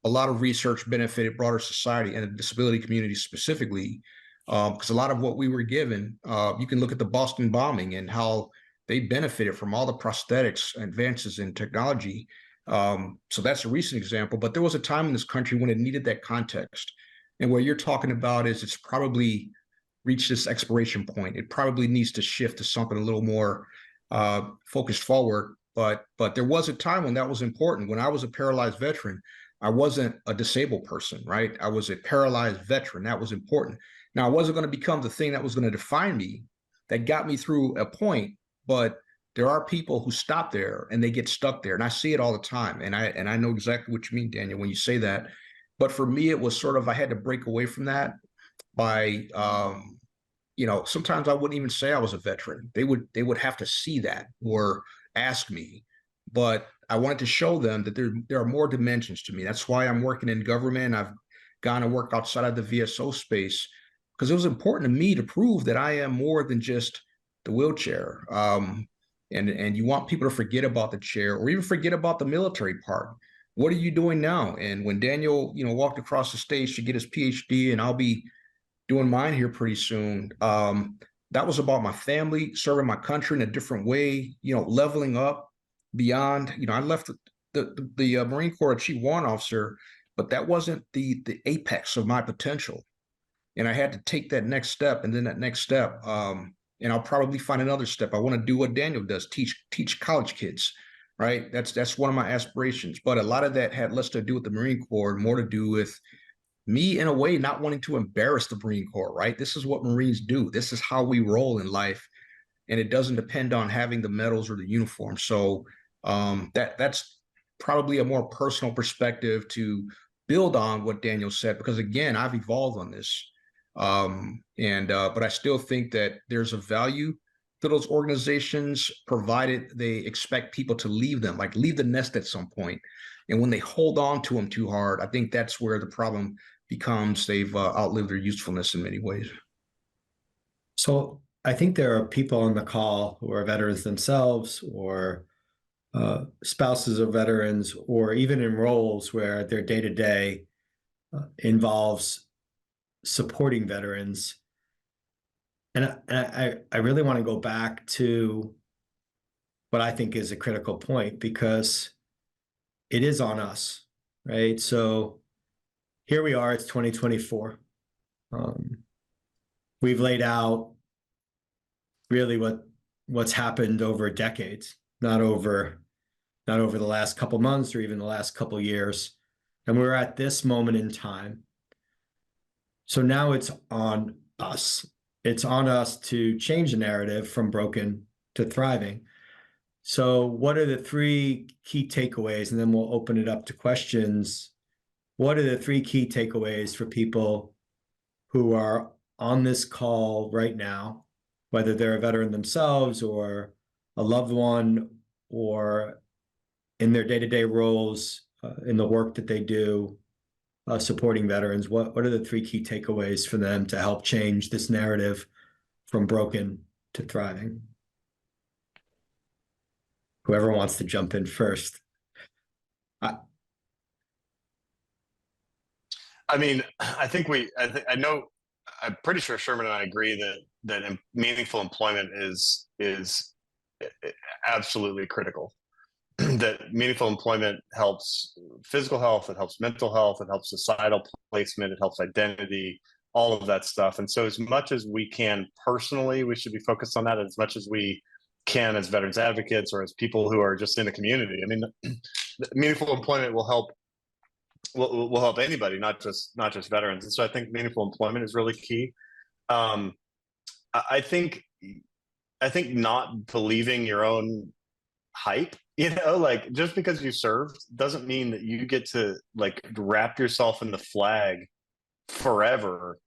a lot of research benefited broader society and the disability community specifically, because a lot of what we were given, you can look at the Boston bombing and how they benefited from all the prosthetics advances in technology. So that's a recent example, but there was a time in this country when it needed that context. And what you're talking about is it's probably reached this expiration point. It probably needs to shift to something a little more focused forward. But there was a time when that was important. When I was a paralyzed veteran, I wasn't a disabled person, right? I was a paralyzed veteran. That was important. Now, I wasn't going to become the thing that was going to define me, that got me through a point, but there are people who stop there and they get stuck there. And I see it all the time. And I know exactly what you mean, Daniel, when you say that. But for me, it was sort of, I had to break away from that by, sometimes I wouldn't even say I was a veteran. They would have to see that or ask me. But I wanted to show them that there are more dimensions to me. That's why I'm working in government. I've gone to work outside of the VSO space, because it was important to me to prove that I am more than just the wheelchair. And you want people to forget about the chair or even forget about the military part. What are you doing now? And when Daniel, walked across the stage to get his PhD, and I'll be doing mine here pretty soon, that was about my family, serving my country in a different way, leveling up beyond, I left the Marine Corps a Chief Warrant Officer, but that wasn't the apex of my potential. And I had to take that next step, and then that next step, and I'll probably find another step. I want to do what Daniel does, teach college kids, right? That's one of my aspirations. But a lot of that had less to do with the Marine Corps and more to do with me, in a way, not wanting to embarrass the Marine Corps, right? This is what Marines do. This is how we roll in life. And it doesn't depend on having the medals or the uniform. So that's probably a more personal perspective to build on what Daniel said, because again, I've evolved on this. But I still think that there's a value to those organizations, provided they expect people to leave them, like leave the nest at some point. And when they hold on to them too hard, I think that's where the problem becomes they've outlived their usefulness in many ways. So I think there are people on the call who are veterans themselves, or spouses of veterans, or even in roles where their day-to-day involves supporting veterans. And I really want to go back to what I think is a critical point, because it is on us, right? So here we are, it's 2024. We've laid out really what's happened over decades, not over the last couple months or even the last couple years. And we're at this moment in time. So now it's on us. It's on us to change the narrative from broken to thriving. So what are the three key takeaways? And then we'll open it up to questions. What are the three key takeaways for people who are on this call right now, whether they're a veteran themselves or a loved one, or in their day-to-day roles, in the work that they do? supporting veterans, what are the three key takeaways for them to help change this narrative from broken to thriving? Whoever wants to jump in first. I mean, I'm pretty sure Sherman and I agree that meaningful employment is absolutely critical. That meaningful employment helps physical health, it helps mental health, it helps societal placement, it helps identity, all of that stuff. And so as much as we can personally, we should be focused on that as much as we can as veterans advocates or as people who are just in the community. I mean, meaningful employment will help anybody, not just veterans. And so I think meaningful employment is really key. I think not believing your own hype, like just because you served doesn't mean that you get to like wrap yourself in the flag forever.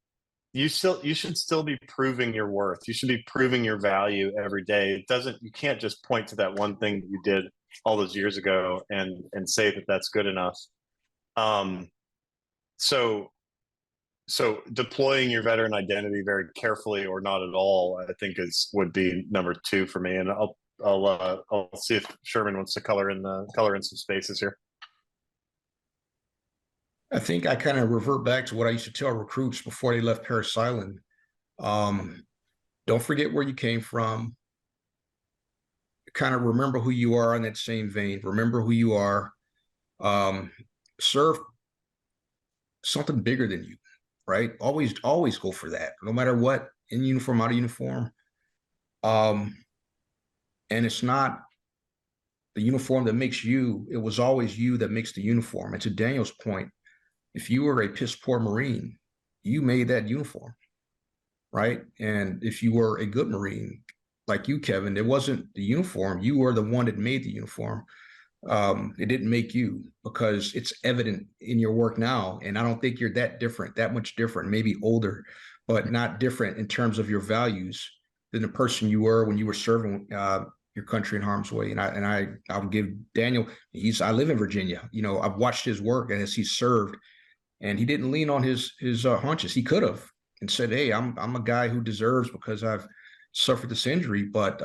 You should still be proving your worth. You should be proving your value every day. You can't just point to that one thing that you did all those years ago and say that that's good enough. So deploying your veteran identity very carefully or not at all, I think would be number two for me. And I'll see if Sherman wants to color in some spaces here. I think I kind of revert back to what I used to tell recruits before they left Parris Island. Don't forget where you came from. Kind of remember who you are in that same vein. Remember who you are. Serve something bigger than you, right? Always go for that, no matter what, in uniform, out of uniform. And it's not the uniform that makes you, it was always you that makes the uniform. And to Daniel's point, if you were a piss poor Marine, you made that uniform, right? And if you were a good Marine, like you, Kevin, it wasn't the uniform. You were the one that made the uniform. It didn't make you, because it's evident in your work now. And I don't think you're that much different, maybe older, but not different in terms of your values than the person you were when you were serving your country in harm's way. And I'll give Daniel, I live in Virginia, I've watched his work and as he served, and he didn't lean on his hunches. He could have and said, hey, I'm a guy who deserves because I've suffered this injury. But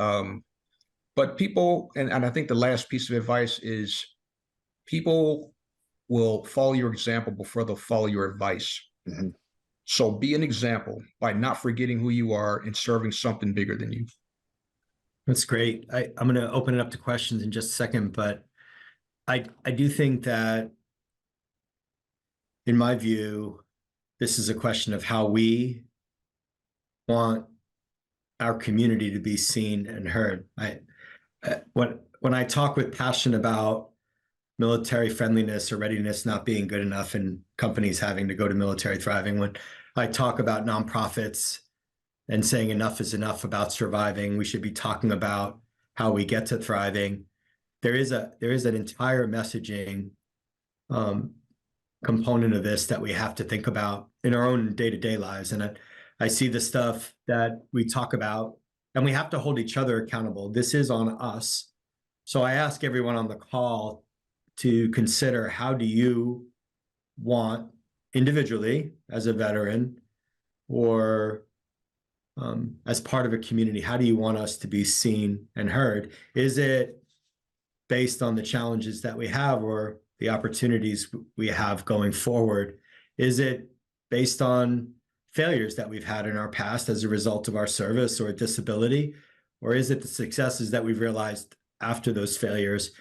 people, and I think the last piece of advice is people will follow your example before they'll follow your advice. Mm-hmm. So be an example by not forgetting who you are and serving something bigger than you. That's great. I'm going to open it up to questions in just a second, but I do think that, in my view, this is a question of how we want our community to be seen and heard. When I talk with passion about military friendliness or readiness not being good enough and companies having to go to military thriving, when I talk about nonprofits and saying enough is enough about surviving, we should be talking about how we get to thriving. There is an entire messaging component of this that we have to think about in our own day-to-day lives. And I see the stuff that we talk about, and we have to hold each other accountable. This is on us. So I ask everyone on the call to consider, how do you want individually as a veteran or as part of a community, how do you want us to be seen and heard? Is it based on the challenges that we have or the opportunities we have going forward? Is it based on failures that we've had in our past as a result of our service or disability? Or is it the successes that we've realized after those failures?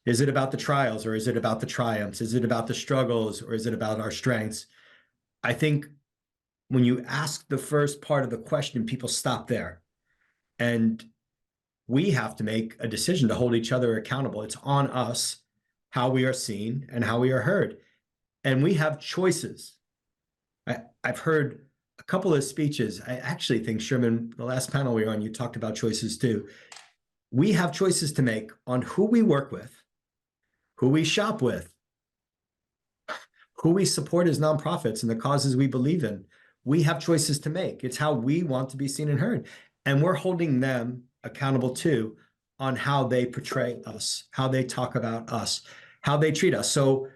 Is it about the trials, or is it about the triumphs? Is it about the struggles, or is it about our strengths? I think when you ask the first part of the question, people stop there. And we have to make a decision to hold each other accountable. It's on us how we are seen and how we are heard. And we have choices. I've heard a couple of speeches. I actually think, Sherman, the last panel we were on, you talked about choices too. We have choices to make on who we work with, who we shop with, who we support as nonprofits and the causes we believe in. We have choices to make. It's how we want to be seen and heard. And we're holding them accountable too on how they portray us, how they talk about us, how they treat us. So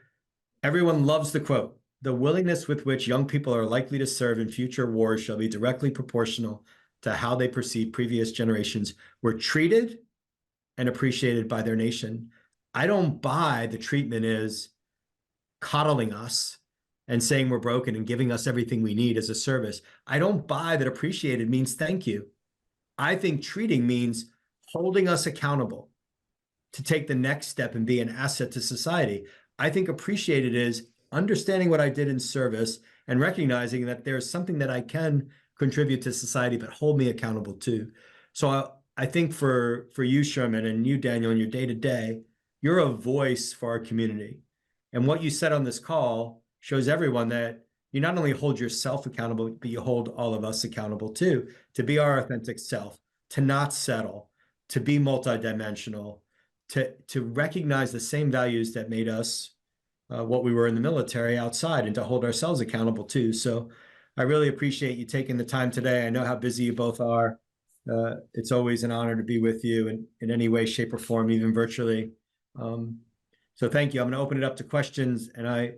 everyone loves the quote, the willingness with which young people are likely to serve in future wars shall be directly proportional to how they perceive previous generations were treated and appreciated by their nation. I don't buy the treatment is coddling us and saying we're broken and giving us everything we need as a service. I don't buy that appreciated means thank you. I think treating means holding us accountable to take the next step and be an asset to society. I think appreciated is understanding what I did in service and recognizing that there's something that I can contribute to society, but hold me accountable too. So I think for you, Sherman, and you, Daniel, in your day-to-day, you're a voice for our community. And what you said on this call shows everyone that you not only hold yourself accountable, but you hold all of us accountable too, to be our authentic self, to not settle, to be multidimensional, to recognize the same values that made us what we were in the military outside, and to hold ourselves accountable too. So I really appreciate you taking the time today. I know how busy you both are. It's always an honor to be with you in any way, shape, or form, even virtually. So thank you. I'm going to open it up to questions, and I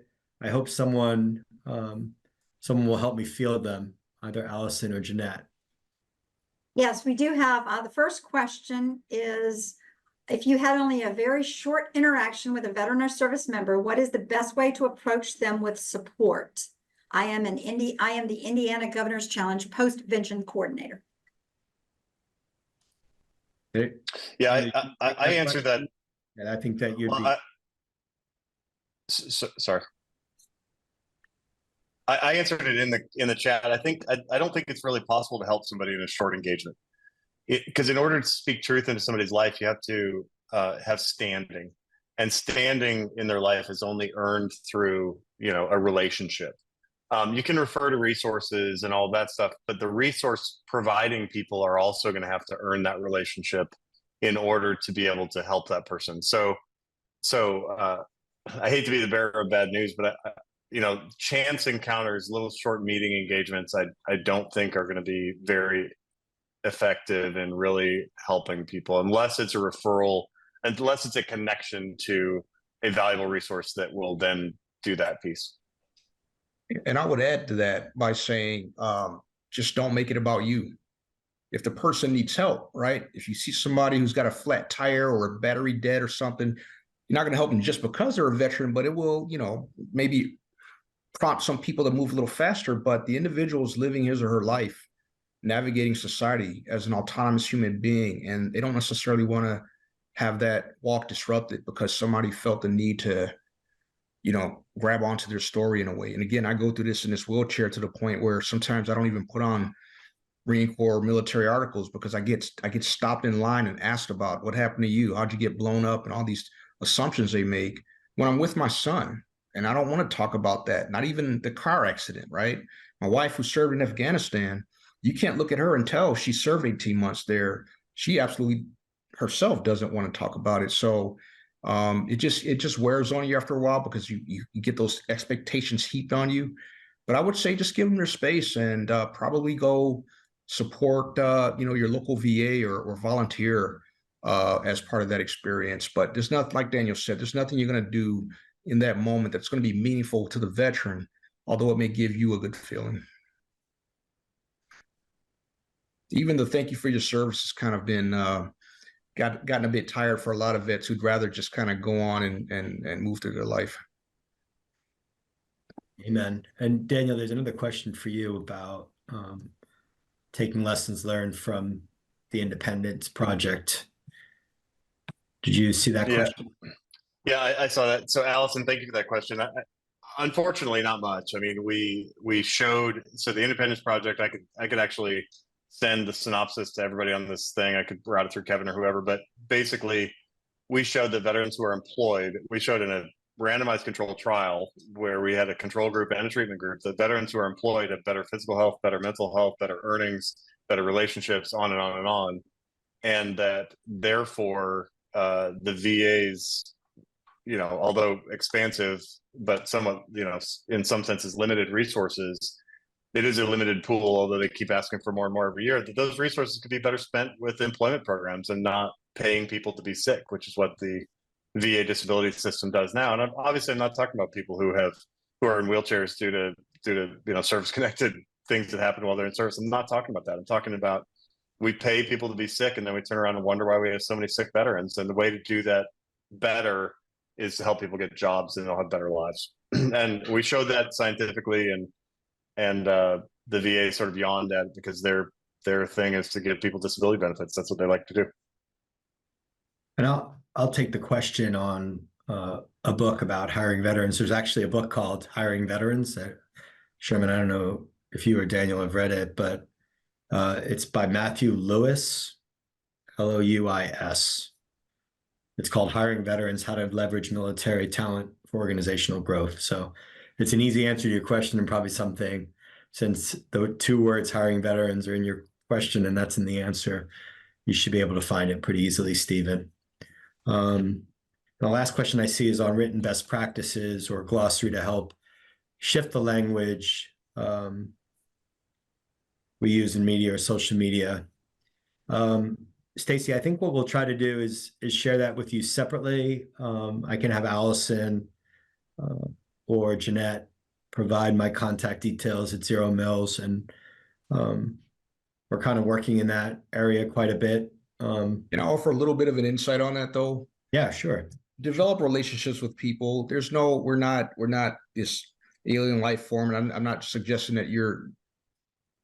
hope someone will help me field them, either Allison or Jeanette. Yes, we do have, the first question is, if you had only a very short interaction with a veteran or service member, what is the best way to approach them with support? I am the Indiana Governor's Challenge Post-Vention Coordinator. Yeah, I answered that. And I think that you'd be. Sorry. I answered it in the chat. I don't think it's really possible to help somebody in a short engagement, because in order to speak truth into somebody's life, you have to have standing, and standing in their life is only earned through a relationship. You can refer to resources and all that stuff, but the resource providing people are also going to have to earn that relationship in order to be able to help that person. So I hate to be the bearer of bad news, but chance encounters, little short meeting engagements, I don't think are going to be very effective in really helping people, unless it's a referral, unless it's a connection to a valuable resource that will then do that piece. And I would add to that by saying, just don't make it about you. If the person needs help, right? If you see somebody who's got a flat tire or a battery dead or something, you're not going to help them just because they're a veteran, but it will, maybe prompt some people to move a little faster. But the individual is living his or her life, navigating society as an autonomous human being, and they don't necessarily want to have that walk disrupted because somebody felt the need to grab onto their story in a way. And again, I go through this in this wheelchair to the point where sometimes I don't even put on Marine Corps military articles because I get stopped in line and asked about what happened to you, how'd you get blown up, and all these assumptions they make when I'm with my son. And I don't want to talk about that, not even the car accident, right? My wife, who served in Afghanistan, you can't look at her and tell she served 18 months there. She absolutely herself doesn't want to talk about it. So it just wears on you after a while because you get those expectations heaped on you. But I would say just give them their space and probably go support your local VA or volunteer as part of that experience. But there's not, like Daniel said, there's nothing you're going to do in that moment that's going to be meaningful to the veteran, although it may give you a good feeling. Even the thank you for your service has kind of been gotten a bit tired for a lot of vets who'd rather just kind of go on and move through their life. Amen. And Daniel, there's another question for you about taking lessons learned from the Independence Project. Did you see that question? Yeah, I saw that. So Allison, thank you for that question. Unfortunately, not much. I mean, we showed, so the Independence Project, I could actually send the synopsis to everybody on this thing. I could route it through Kevin or whoever, but basically we showed that veterans who are employed, we showed in a randomized controlled trial where we had a control group and a treatment group, that veterans who are employed have better physical health, better mental health, better earnings, better relationships, on and on and on. And that therefore the VA's, although expansive, but somewhat, in some senses limited resources, it is a limited pool, although they keep asking for more and more every year, that those resources could be better spent with employment programs and not paying people to be sick, which is what the VA disability system does now. And obviously I'm not talking about people who who are in wheelchairs due to service connected things that happen while they're in service. I'm not talking about that. I'm talking about we pay people to be sick, and then we turn around and wonder why we have so many sick veterans. And the way to do that better is to help people get jobs, and they'll have better lives. And we showed that scientifically, and the VA sort of yawned at it because their thing is to give people disability benefits. That's what they like to do. And I'll take the question on a book about hiring veterans. There's actually a book called Hiring Veterans. Sherman, I don't know if you or Daniel have read it, but it's by Matthew Lewis, Louis. It's called Hiring Veterans, How to Leverage Military Talent for Organizational Growth. So it's an easy answer to your question, and probably something, since the two words hiring veterans are in your question and that's in the answer, you should be able to find it pretty easily, Stephen. The last question I see is on written best practices or glossary to help shift the language we use in media or social media. Stacy, I think what we'll try to do is share that with you separately. I can have Allison or Jeanette provide my contact details at Zeromils, and we're kind of working in that area quite a bit. Can I offer a little bit of an insight on that, though? Yeah, sure. Develop relationships with people. We're not this alien life form, and I'm not suggesting that you're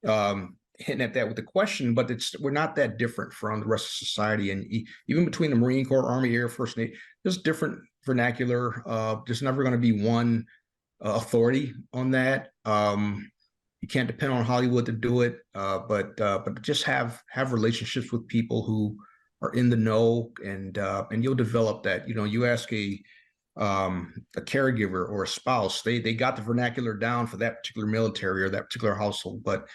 hitting at that with the question, but we're not that different from the rest of society. And even between the Marine Corps, Army, Air Force, Navy, there's different vernacular. There's never going to be one authority on that. You can't depend on Hollywood to do it, but just have relationships with people who are in the know, and you'll develop that. You ask a caregiver or a spouse, they got the vernacular down for that particular military or that particular household, but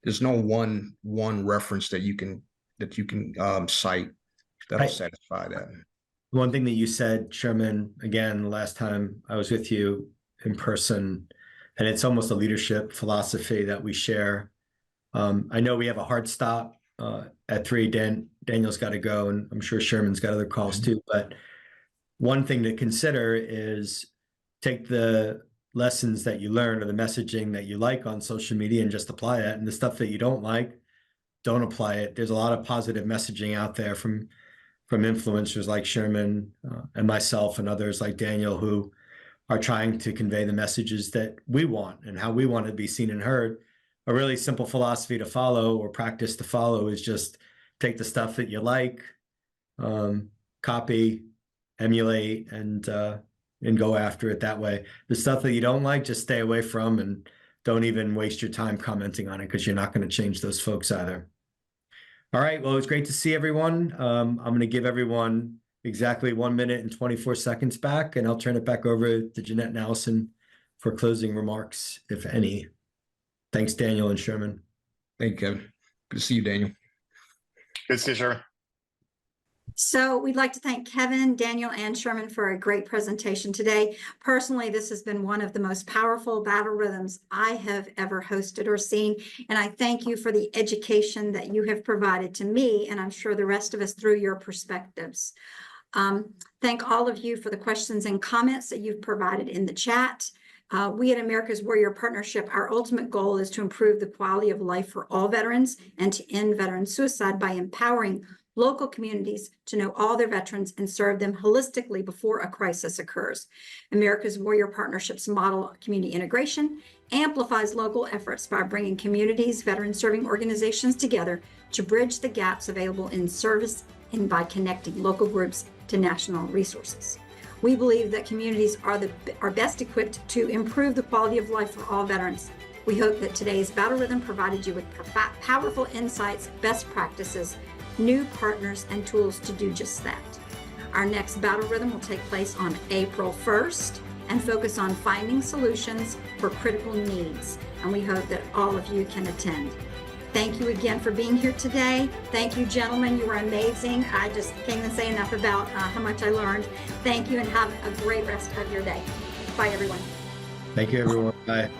there's no one reference that you can cite that'll satisfy that. One thing that you said, Sherman, again, the last time I was with you in person, and it's almost a leadership philosophy that we share. I know we have a hard stop at 3. Daniel's got to go, and I'm sure Sherman's got other calls too. But one thing to consider is take the lessons that you learn or the messaging that you like on social media and just apply it. And the stuff that you don't like, don't apply it. There's a lot of positive messaging out there from influencers like Sherman and myself and others like Daniel, who are trying to convey the messages that we want and how we want to be seen and heard. A really simple philosophy to follow, or practice to follow, is just take the stuff that you like, copy, emulate, and go after it that way. The stuff that you don't like, just stay away from, and don't even waste your time commenting on it, because you're not going to change those folks either. All right, well, it's great to see everyone. I'm going to give everyone exactly 1 minute and 24 seconds back, and I'll turn it back over to Jeanette and Allison for closing remarks, if any. Thanks, Daniel and Sherman. Thank you, Kevin. Good to see you, Daniel. Good to see you, Sherman. So we'd like to thank Kevin, Daniel, and Sherman for a great presentation today. Personally, this has been one of the most powerful battle rhythms I have ever hosted or seen. And I thank you for the education that you have provided to me, and I'm sure the rest of us through your perspectives. Thank all of you for the questions and comments that you've provided in the chat. We at America's Warrior Partnership, our ultimate goal is to improve the quality of life for all veterans and to end veteran suicide by empowering local communities to know all their veterans and serve them holistically before a crisis occurs. America's Warrior Partnership's model of community integration amplifies local efforts by bringing communities, veteran serving organizations together to bridge the gaps available in service and by connecting local groups to national resources. We believe that communities are best equipped to improve the quality of life for all veterans. We hope that today's battle rhythm provided you with powerful insights, best practices, new partners, and tools to do just that. Our next battle rhythm will take place on April 1st and focus on finding solutions for critical needs. And we hope that all of you can attend. Thank you again for being here today. Thank you, gentlemen. You were amazing. I just can't even say enough about how much I learned. Thank you, and have a great rest of your day. Bye, everyone. Thank you, everyone. Bye.